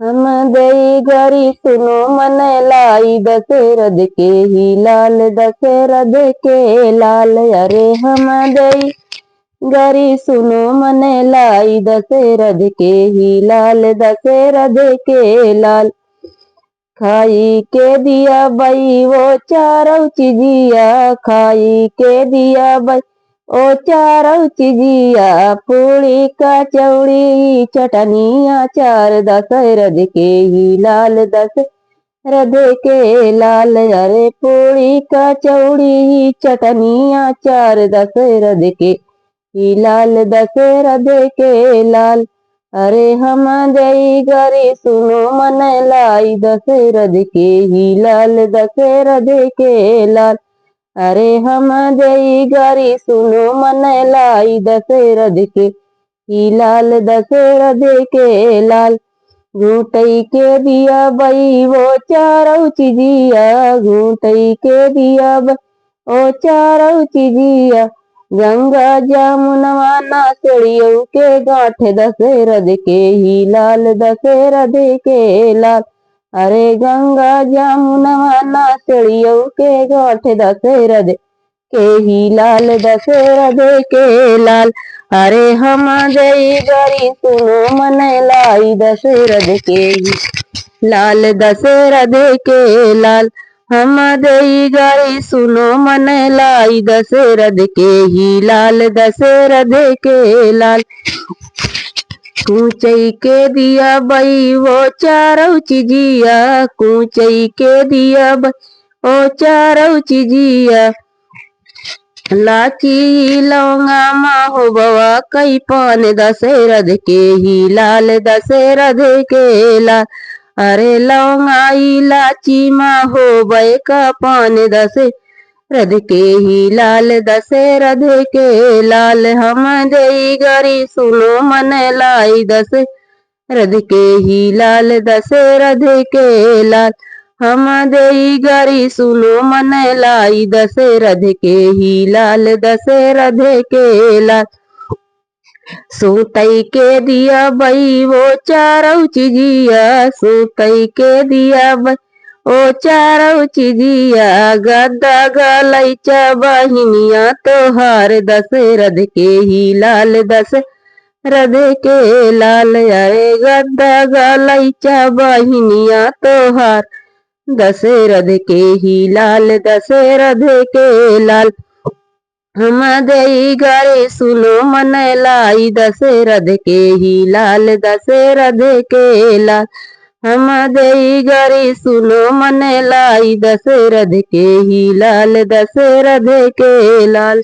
हम दई गरी सुनो मन लाई दशरथ के ही लाल दशरथ के लाल। अरे हम दई गरी सुनो मन लाई दशरथ के ही लाल दशरथ के लाल। खाई के दिया बई वो चारों चिजिया, खाई के दिया बई ओ चारों चिजिया, पूड़ी का चौड़ी चटनिया चार दशरथ के ही लाल दशरथ के लाल। अरे पूड़ी का चौड़ी चटनिया चार दशरथ के ही लाल दशरथ के लाल। अरे हम दई गरी सुनो मन लाई दशरथ के ही लाल दशरथ के लाल। अरे हम दई गरी सुनो मन लाई दशरथ के ही लाल दशरथ के लाल। घूटई के दिया बई वो चारों चिजिया, घूटई के दिया बई ओ चारों चिजिया, गंगा जमुनवा नासड़ियों के गांठ दशरथ के ही लाल दशरथ के लाल। अरे गंगा जमुनवा नासड़ियों के गांठ दशरथ के ही लाल दशरथ के लाल। अरे हम दई गरी सुनो मन लाई दशरथ के ही लाल दशरथ के लाल। हम दई गरी सुनो मन लाई दशरथ के ही लाल दशरथ के लाल। कूचई के दिया बई वो चारों चिजिया, कूचई के दिया बई ओ चारों चिजिया, लाची लौंगा माहो बवा कई पान दशरथ के ही लाल दशरथ के लाल। अरे लौंगा इलाची माहो बय का पान दशरथ के ही लाल दशरथ के लाल। हम दई गरी सुनो मन लाई दशरथ के ही लाल दशरथ के लाल। हम दई गरी सुनो मन लाई दशरथ के ही लाल दशरथ के लाल। सूतई के दिया बई वो चारों चिजिया, सूतई के दिया बई ओ चारों चिजिया, गद्दा गलैचा बहिनिया तोहार दशरथ के ही लाल दशरथ के लाल। अरे गद्दा गलैचा बहिनिया तोहार दशरथ के ही लाल दशरथ के लाल। हम दई गरी सुनो मन लाई दशरथ के ही लाल दशरथ के लाल। हम दई गरी सुनो मन लाई दशरथ के ही लाल दशरथ के लाल।